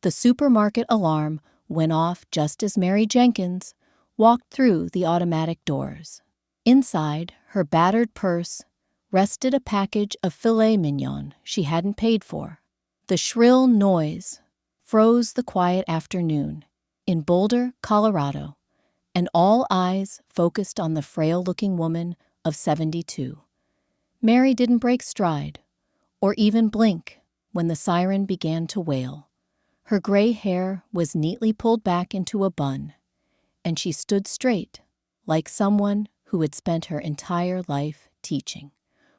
The supermarket alarm went off just as Mary Jenkins walked through the automatic doors. Inside her battered purse rested a package of filet mignon she hadn't paid for. The shrill noise froze the quiet afternoon in Boulder, Colorado, and all eyes focused on the frail-looking woman of 72. Mary didn't break stride or even blink when the siren began to wail. Her gray hair was neatly pulled back into a bun, and she stood straight, like someone who had spent her entire life teaching,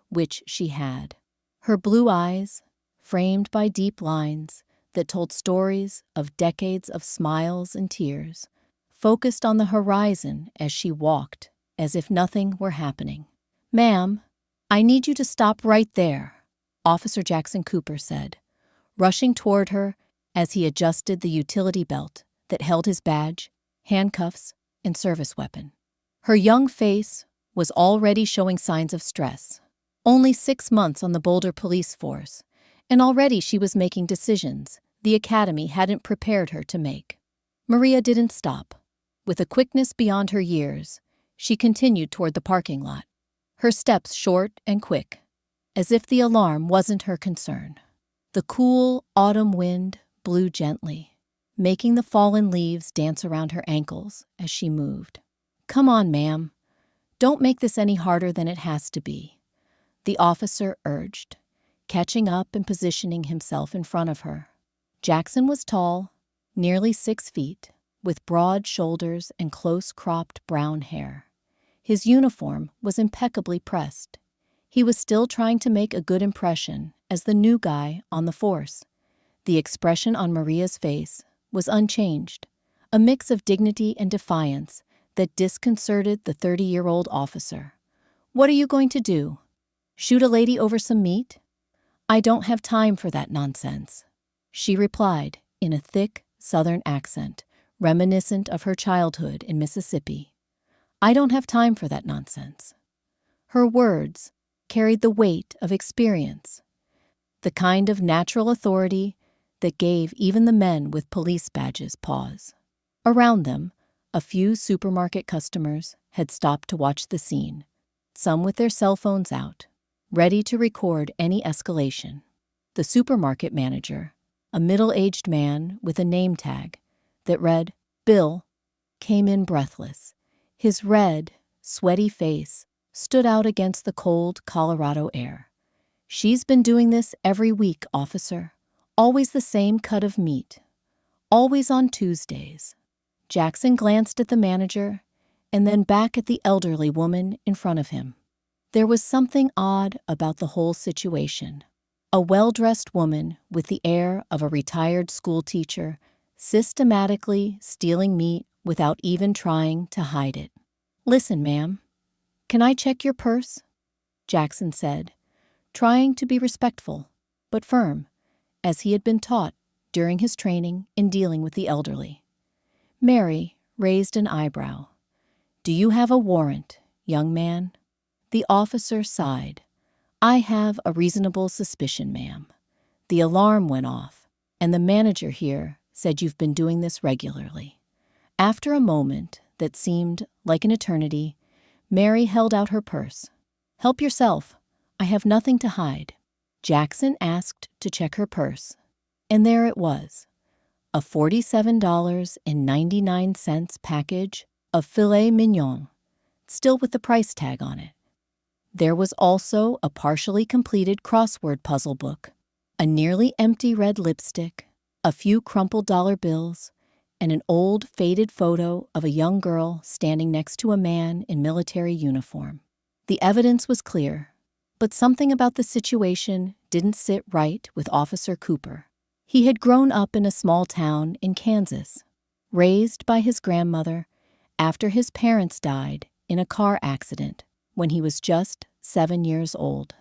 which she had. Her blue eyes, framed by deep lines that told stories of decades of smiles and tears, focused on the horizon as she walked, as if nothing were happening. "Ma'am, I need you to stop right there," Officer Jackson Cooper said, rushing toward her as he adjusted the utility belt that held his badge, handcuffs, and service weapon. Her young face was already showing signs of stress. Only 6 months on the Boulder police force, and already she was making decisions the academy hadn't prepared her to make. Maria didn't stop. With a quickness beyond her years, she continued toward the parking lot, her steps short and quick, as if the alarm wasn't her concern. The cool autumn wind blew gently, making the fallen leaves dance around her ankles as she moved. "Come on, ma'am. Don't make this any harder than it has to be," the officer urged, catching up and positioning himself in front of her. Jackson was tall, nearly 6 feet, with broad shoulders and close-cropped brown hair. His uniform was impeccably pressed. He was still trying to make a good impression as the new guy on the force. The expression on Maria's face was unchanged, a mix of dignity and defiance that disconcerted the 30-year-old officer. "What are you going to do? Shoot a lady over some meat?" "I don't have time for that nonsense," she replied in a thick Southern accent reminiscent of her childhood in Mississippi. "I don't have time for that nonsense." Her words carried the weight of experience, the kind of natural authority that gave even the men with police badges pause. Around them, a few supermarket customers had stopped to watch the scene, some with their cell phones out, ready to record any escalation. The supermarket manager, a middle-aged man with a name tag that read "Bill," came in breathless. His red, sweaty face stood out against the cold Colorado air. "She's been doing this every week, officer. Always the same cut of meat. Always on Tuesdays." Jackson glanced at the manager and then back at the elderly woman in front of him. There was something odd about the whole situation. A well-dressed woman with the air of a retired school teacher systematically stealing meat without even trying to hide it. "Listen, ma'am, can I check your purse?" Jackson said, trying to be respectful but firm, as he had been taught during his training in dealing with the elderly. Mary raised an eyebrow. "Do you have a warrant, young man?" The officer sighed. "I have a reasonable suspicion, ma'am. The alarm went off, and the manager here said you've been doing this regularly." After a moment that seemed like an eternity, Mary held out her purse. "Help yourself. I have nothing to hide." Jackson asked to check her purse, and there it was, a $47.99 package of filet mignon, still with the price tag on it. There was also a partially completed crossword puzzle book, a nearly empty red lipstick, a few crumpled dollar bills, and an old, faded photo of a young girl standing next to a man in military uniform. The evidence was clear, but something about the situation didn't sit right with Officer Cooper. He had grown up in a small town in Kansas, raised by his grandmother after his parents died in a car accident when he was just 7 years old.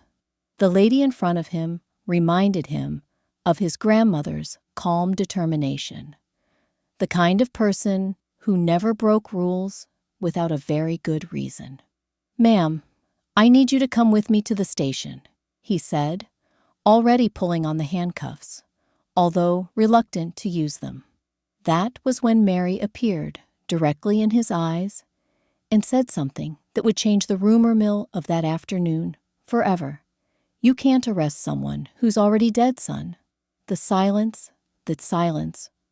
The lady in front of him reminded him of his grandmother's calm determination, the kind of person who never broke rules without a very good reason. "Ma'am, I need you to come with me to the station," he said, already pulling on the handcuffs, although reluctant to use them. That was when Mary appeared directly in his eyes and said something that would change the rumor mill of that afternoon forever. "You can't arrest someone who's already dead, son." The silence,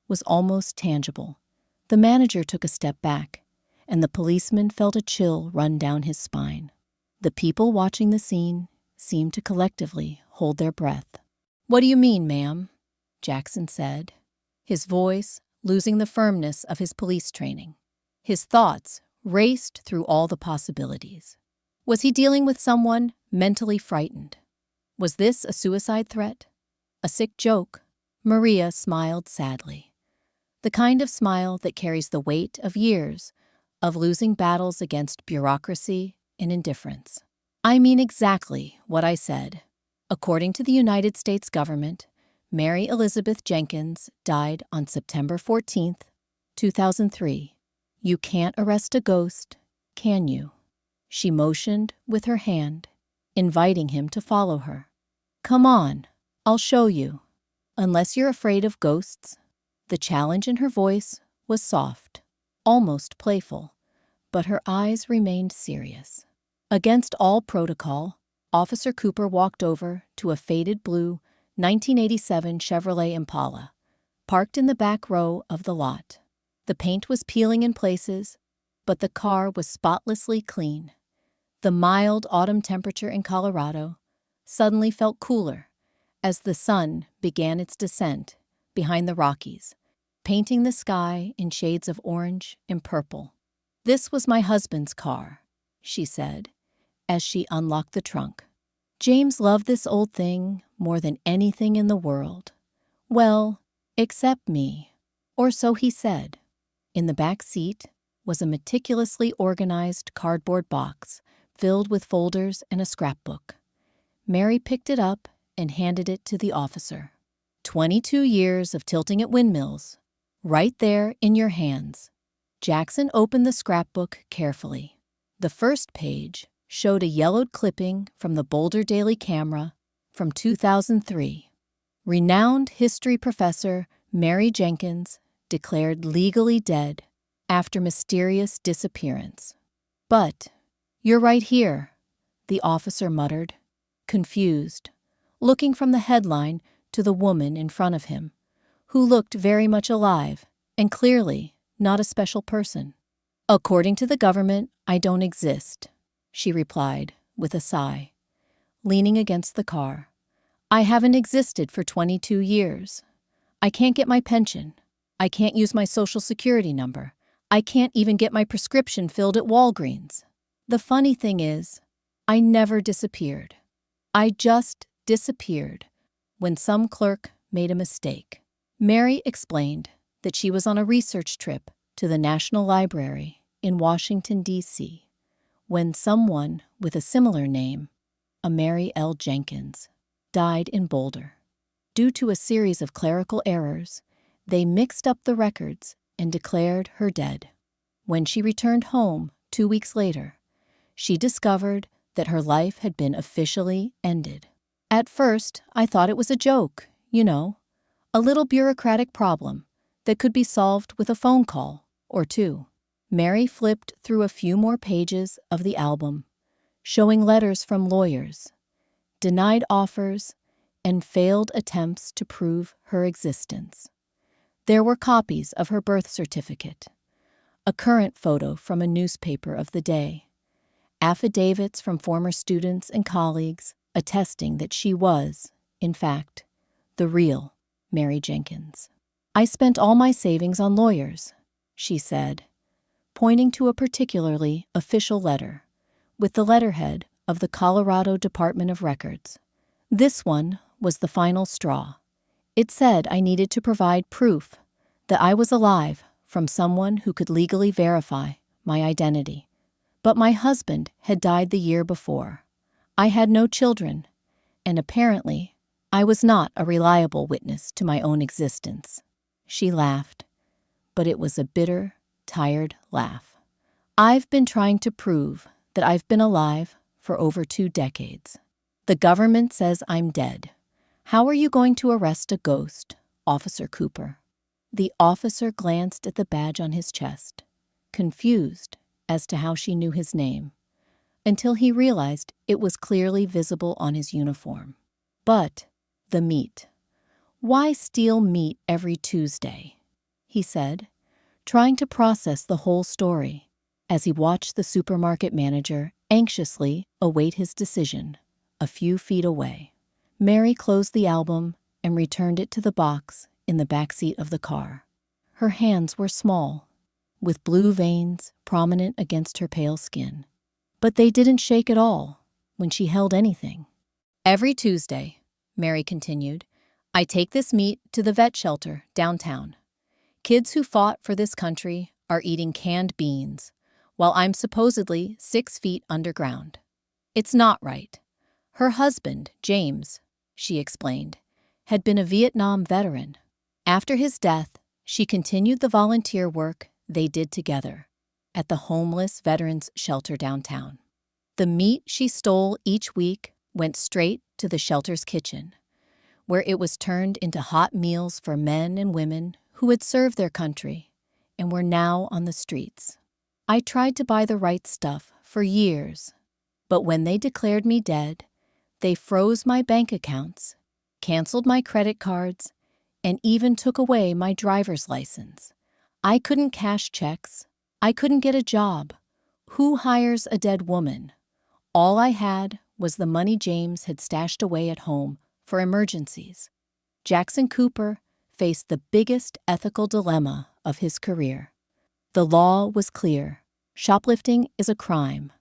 was almost tangible. The manager took a step back, and the policeman felt a chill run down his spine. The people watching the scene seemed to collectively hold their breath. "What do you mean, ma'am?" Jackson said, his voice losing the firmness of his police training. His thoughts raced through all the possibilities. Was he dealing with someone mentally frightened? Was this a suicide threat? A sick joke? Maria smiled sadly. The kind of smile that carries the weight of years of losing battles against bureaucracy and indifference. "I mean exactly what I said. According to the United States government, Mary Elizabeth Jenkins died on September 14th, 2003. You can't arrest a ghost, can you?" She motioned with her hand, inviting him to follow her. "Come on, I'll show you. Unless you're afraid of ghosts." The challenge in her voice was soft, almost playful, but her eyes remained serious. Against all protocol, Officer Cooper walked over to a faded blue 1987 Chevrolet Impala, parked in the back row of the lot. The paint was peeling in places, but the car was spotlessly clean. The mild autumn temperature in Colorado suddenly felt cooler as the sun began its descent behind the Rockies, painting the sky in shades of orange and purple. "This was my husband's car," she said, as she unlocked the trunk. "James loved this old thing more than anything in the world. Well, except me, or so he said." In the back seat was a meticulously organized cardboard box filled with folders and a scrapbook. Mary picked it up and handed it to the officer. 22 years of tilting at windmills, right there in your hands." Jackson opened the scrapbook carefully. The first page showed a yellowed clipping from the Boulder Daily Camera from 2003. Renowned history professor Mary Jenkins declared legally dead after mysterious disappearance. "But you're right here," the officer muttered, confused, looking from the headline to the woman in front of him, who looked very much alive and clearly not a special person. "According to the government, I don't exist," she replied with a sigh, leaning against the car. "I haven't existed for 22 years. I can't get my pension. I can't use my social security number. I can't even get my prescription filled at Walgreens. The funny thing is, I never disappeared. I just disappeared when some clerk made a mistake." Mary explained that she was on a research trip to the National Library in Washington, D.C., when someone with a similar name, a Mary L. Jenkins, died in Boulder. Due to a series of clerical errors, they mixed up the records and declared her dead. When she returned home 2 weeks later, she discovered that her life had been officially ended. "At first, I thought it was a joke, a little bureaucratic problem that could be solved with a phone call or two." Mary flipped through a few more pages of the album, showing letters from lawyers, denied offers, and failed attempts to prove her existence. There were copies of her birth certificate, a current photo from a newspaper of the day, affidavits from former students and colleagues attesting that she was, in fact, the real Mary Jenkins. "I spent all my savings on lawyers," she said, pointing to a particularly official letter with the letterhead of the Colorado Department of Records. This one was the final straw. It said I needed to provide proof that I was alive from someone who could legally verify my identity. But my husband had died the year before. I had no children, and apparently I was not a reliable witness to my own existence. She laughed, but it was a bitter, tired laugh. "I've been trying to prove that I've been alive for over 2 decades. The government says I'm dead. How are you going to arrest a ghost Officer Cooper. The officer glanced at the badge on his chest, confused as to how she knew his name, until he realized it was clearly visible on his uniform. But the meat. Why steal meat every Tuesday? He said, trying to process the whole story as he watched the supermarket manager anxiously await his decision a few feet away. Mary closed the album and returned it to the box in the back seat of the car. Her hands were small, with blue veins prominent against her pale skin. But they didn't shake at all when she held anything. Every Tuesday, Mary continued, I take this meat to the vet shelter downtown. Kids who fought for this country are eating canned beans, while I'm supposedly 6 feet underground. It's not right. Her husband, James, she explained, had been a Vietnam veteran. After his death, she continued the volunteer work they did together at the homeless veterans shelter downtown. The meat she stole each week went straight to the shelter's kitchen, where it was turned into hot meals for men and women who had served their country and were now on the streets. I tried to buy the right stuff for years, but when they declared me dead, they froze my bank accounts, canceled my credit cards, and even took away my driver's license. I couldn't cash checks. I couldn't get a job. Who hires a dead woman? All I had was the money James had stashed away at home for emergencies. Jackson Cooper faced the biggest ethical dilemma of his career. The law was clear. Shoplifting is a crime.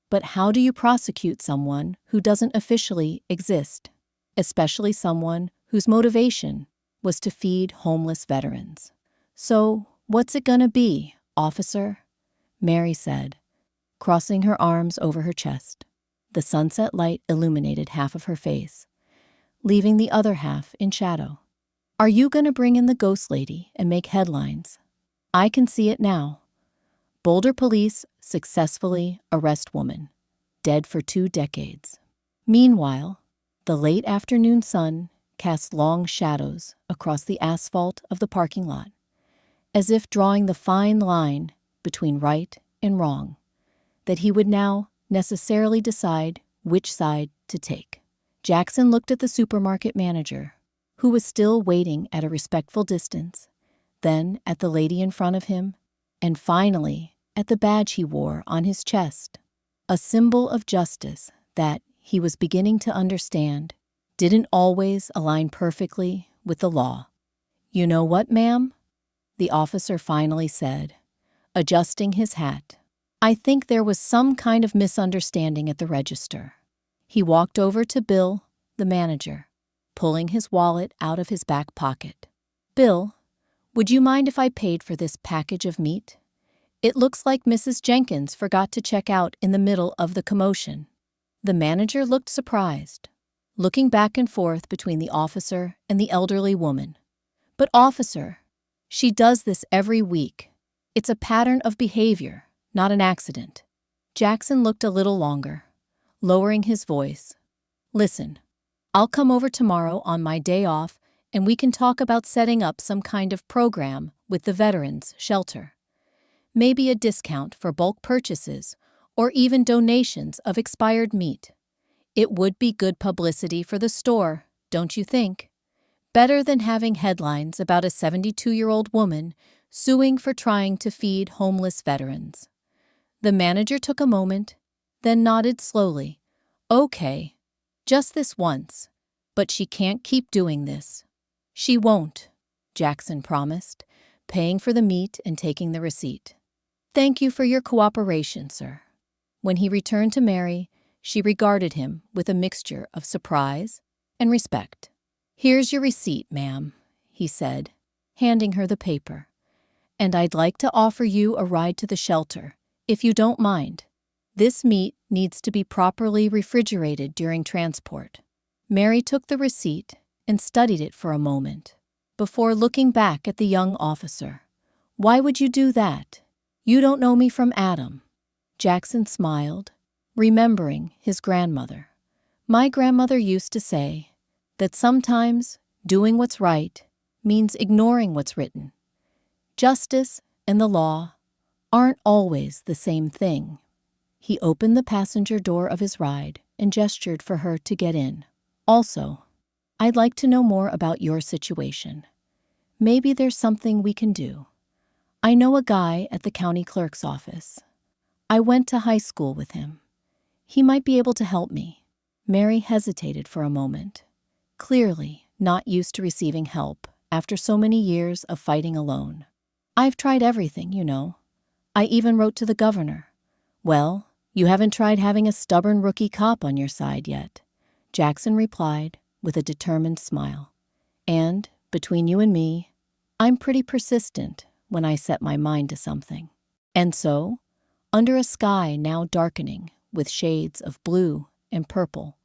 But how do you prosecute someone who doesn't officially exist, especially someone whose motivation was to feed homeless veterans? So, what's it gonna be, officer? Mary said, crossing her arms over her chest. The sunset light illuminated half of her face, leaving the other half in shadow. Are you gonna bring in the ghost lady and make headlines? I can see it now. Boulder police successfully arrest woman, dead for 2 decades. Meanwhile, the late afternoon sun cast long shadows across the asphalt of the parking lot, as if drawing the fine line between right and wrong that he would now necessarily decide which side to take. Jackson looked at the supermarket manager, who was still waiting at a respectful distance, then at the lady in front of him, and finally at the badge he wore on his chest, a symbol of justice that, he was beginning to understand, didn't always align perfectly with the law. You know what, ma'am? The officer finally said, adjusting his hat. I think there was some kind of misunderstanding at the register. He walked over to Bill, the manager, pulling his wallet out of his back pocket. Bill, would you mind if I paid for this package of meat? It looks like Mrs. Jenkins forgot to check out in the middle of the commotion. The manager looked surprised, looking back and forth between the officer and the elderly woman. But officer, she does this every week. It's a pattern of behavior, not an accident. Jackson looked a little longer, lowering his voice. Listen, I'll come over tomorrow on my day off and we can talk about setting up some kind of program with the veterans shelter. Maybe a discount for bulk purchases or even donations of expired meat. It would be good publicity for the store, don't you think? Better than having headlines about a 72-year-old woman suing for trying to feed homeless veterans. The manager took a moment, then nodded slowly. Okay, just this once, but she can't keep doing this. She won't, Jackson promised, paying for the meat and taking the receipt. Thank you for your cooperation, sir. When he returned to Mary, she regarded him with a mixture of surprise and respect. Here's your receipt, ma'am, he said, handing her the paper. And I'd like to offer you a ride to the shelter, if you don't mind. This meat needs to be properly refrigerated during transport. Mary took the receipt and studied it for a moment, before looking back at the young officer. Why would you do that? You don't know me from Adam. Jackson smiled, remembering his grandmother. My grandmother used to say that sometimes doing what's right means ignoring what's written. Justice and the law aren't always the same thing. He opened the passenger door of his ride and gestured for her to get in. Also, I'd like to know more about your situation. Maybe there's something we can do. I know a guy at the county clerk's office. I went to high school with him. He might be able to help me. Mary hesitated for a moment, clearly not used to receiving help after so many years of fighting alone. I've tried everything, you know. I even wrote to the governor. Well, you haven't tried having a stubborn rookie cop on your side yet, Jackson replied with a determined smile. And, between you and me, I'm pretty persistent when I set my mind to something. And so, under a sky now darkening with shades of blue and purple,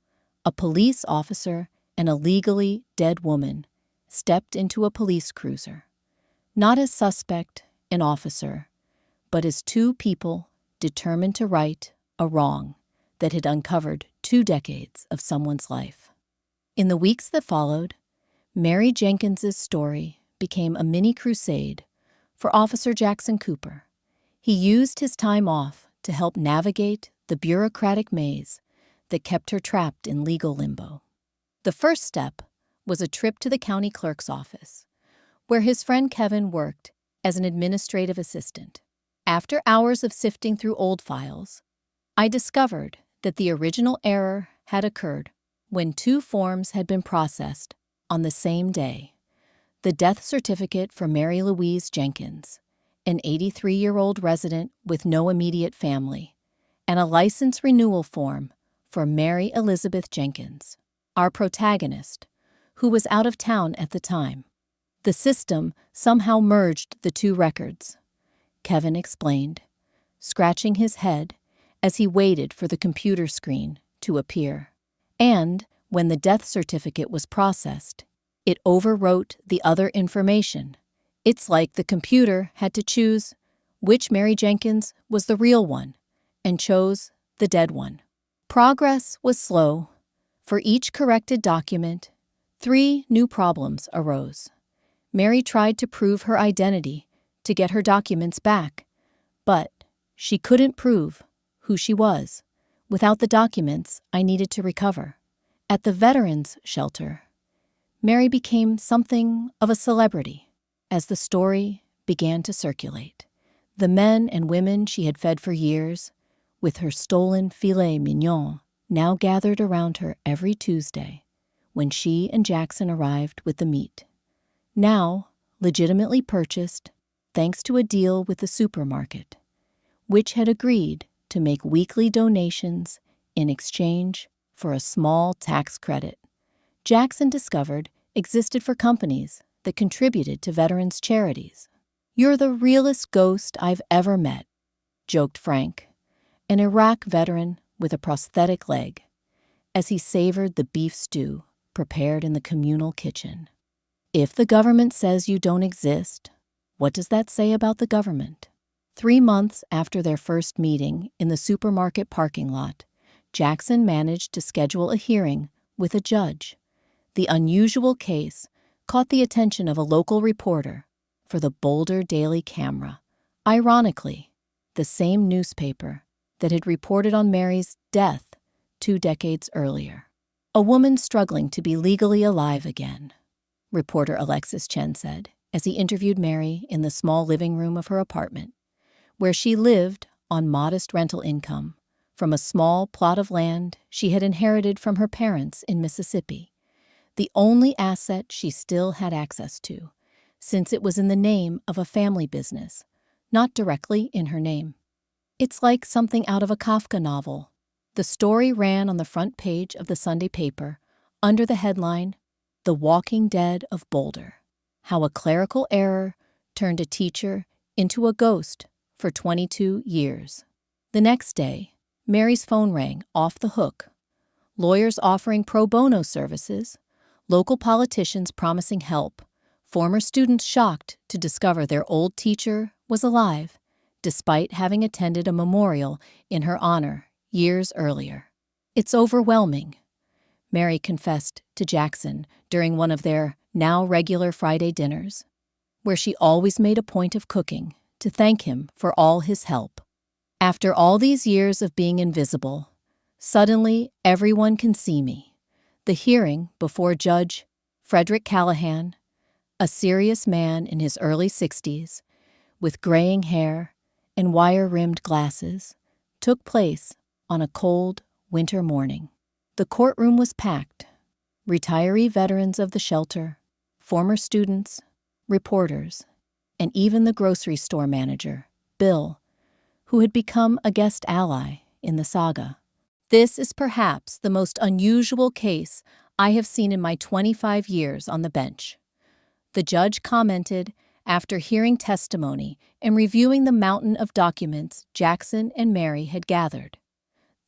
a police officer and a legally dead woman stepped into a police cruiser, not as suspect and officer, but as two people determined to right a wrong that had uncovered 2 decades of someone's life. In the weeks that followed, Mary Jenkins's story became a mini crusade for Officer Jackson Cooper. He used his time off to help navigate the bureaucratic maze that kept her trapped in legal limbo. The first step was a trip to the county clerk's office, where his friend Kevin worked as an administrative assistant. After hours of sifting through old files, I discovered that the original error had occurred when 2 forms had been processed on the same day: the death certificate for Mary Louise Jenkins, an 83-year-old resident with no immediate family, and a license renewal form for Mary Elizabeth Jenkins, our protagonist, who was out of town at the time. The system somehow merged the 2 records, Kevin explained, scratching his head as he waited for the computer screen to appear. And when the death certificate was processed, it overwrote the other information. It's like the computer had to choose which Mary Jenkins was the real one and chose the dead one. Progress was slow. For each corrected document, 3 new problems arose. Mary tried to prove her identity to get her documents back, but she couldn't prove who she was without the documents I needed to recover. At the veterans' shelter, Mary became something of a celebrity as the story began to circulate. The men and women she had fed for years, with her stolen filet mignon, now gathered around her every Tuesday when she and Jackson arrived with the meat. Now legitimately purchased thanks to a deal with the supermarket, which had agreed to make weekly donations in exchange for a small tax credit Jackson discovered existed for companies that contributed to veterans' charities. "You're the realest ghost I've ever met," joked Frank, an Iraq veteran with a prosthetic leg, as he savored the beef stew prepared in the communal kitchen. If the government says you don't exist, what does that say about the government? 3 months after their first meeting in the supermarket parking lot, Jackson managed to schedule a hearing with a judge. The unusual case caught the attention of a local reporter for the Boulder Daily Camera, ironically, the same newspaper that had reported on Mary's death 2 decades earlier. "A woman struggling to be legally alive again," reporter Alexis Chen said as he interviewed Mary in the small living room of her apartment, where she lived on modest rental income from a small plot of land she had inherited from her parents in Mississippi, the only asset she still had access to, since it was in the name of a family business, not directly in her name. It's like something out of a Kafka novel. The story ran on the front page of the Sunday paper under the headline, "The Walking Dead of Boulder: How a Clerical Error Turned a Teacher into a Ghost for 22 Years." The next day, Mary's phone rang off the hook. Lawyers offering pro bono services, local politicians promising help, former students shocked to discover their old teacher was alive, despite having attended a memorial in her honor years earlier. "It's overwhelming," Mary confessed to Jackson during one of their now regular Friday dinners, where she always made a point of cooking to thank him for all his help. After all these years of being invisible, suddenly everyone can see me. The hearing before Judge Frederick Callahan, a serious man in his early 60s, with graying hair and wire-rimmed glasses, took place on a cold winter morning. The courtroom was packed. Retiree veterans of the shelter, former students, reporters, and even the grocery store manager, Bill, who had become a guest ally in the saga. This is perhaps the most unusual case I have seen in my 25 years on the bench. The judge commented after hearing testimony and reviewing the mountain of documents Jackson and Mary had gathered.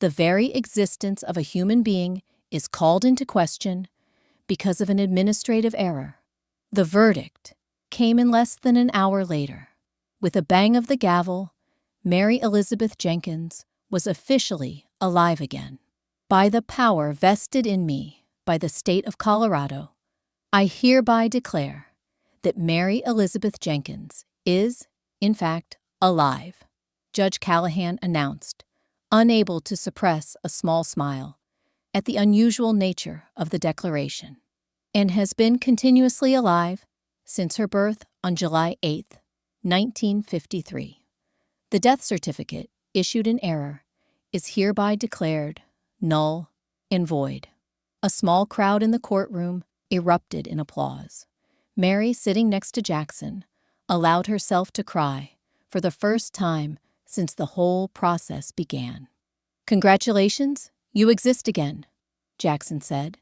The very existence of a human being is called into question because of an administrative error. The verdict came in less than an hour later. With a bang of the gavel, Mary Elizabeth Jenkins was officially alive again. By the power vested in me by the state of Colorado, I hereby declare that Mary Elizabeth Jenkins is, in fact, alive, Judge Callahan announced, unable to suppress a small smile at the unusual nature of the declaration, and has been continuously alive since her birth on July 8, 1953. The death certificate, issued in error, is hereby declared null and void. A small crowd in the courtroom erupted in applause. Mary, sitting next to Jackson, allowed herself to cry for the first time since the whole process began. "Congratulations, you exist again," Jackson said,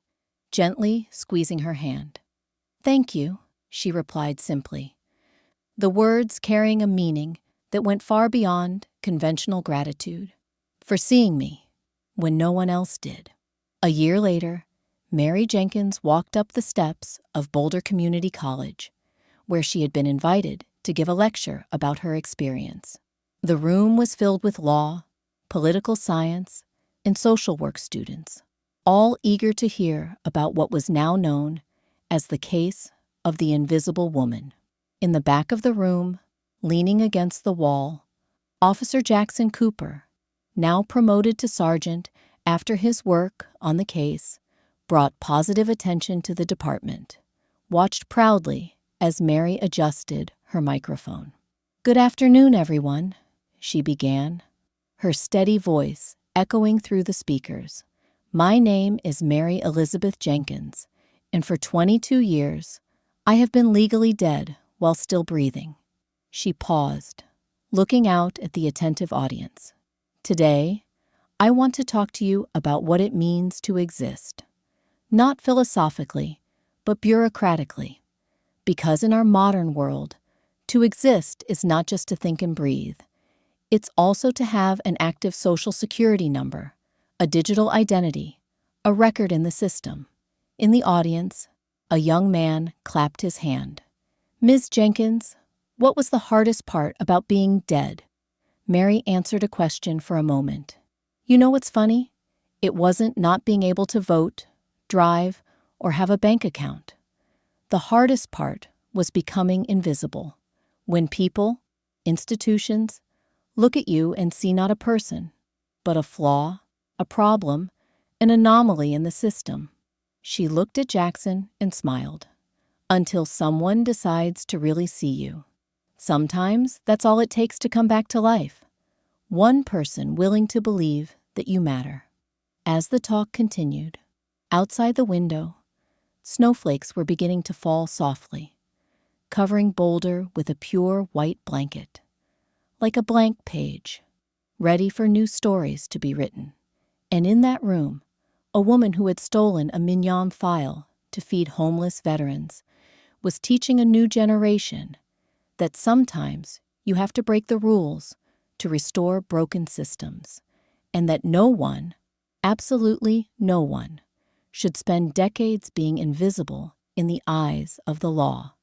gently squeezing her hand. "Thank you," she replied simply, the words carrying a meaning that went far beyond conventional gratitude, "for seeing me when no one else did." A year later, Mary Jenkins walked up the steps of Boulder Community College, where she had been invited to give a lecture about her experience. The room was filled with law, political science, and social work students, all eager to hear about what was now known as the case of the Invisible Woman. In the back of the room, leaning against the wall, Officer Jackson Cooper, now promoted to sergeant after his work on the case brought positive attention to the department, watched proudly as Mary adjusted her microphone. "Good afternoon, everyone," she began, her steady voice echoing through the speakers. "My name is Mary Elizabeth Jenkins, and for 22 years, I have been legally dead while still breathing." She paused, looking out at the attentive audience. "Today, I want to talk to you about what it means to exist. Not philosophically, but bureaucratically. Because in our modern world, to exist is not just to think and breathe. It's also to have an active social security number, a digital identity, a record in the system." In the audience, a young man clapped his hand. "Ms. Jenkins, what was the hardest part about being dead?" Mary answered a question for a moment. "You know what's funny? It wasn't not being able to vote, drive, or have a bank account. The hardest part was becoming invisible. When people, institutions, look at you and see not a person, but a flaw, a problem, an anomaly in the system." She looked at Jackson and smiled. "Until someone decides to really see you. Sometimes that's all it takes to come back to life. One person willing to believe that you matter." As the talk continued, outside the window, snowflakes were beginning to fall softly, covering Boulder with a pure white blanket, like a blank page, ready for new stories to be written. And in that room, a woman who had stolen a Mignon file to feed homeless veterans was teaching a new generation that sometimes you have to break the rules to restore broken systems, and that no one, absolutely no one, should spend decades being invisible in the eyes of the law.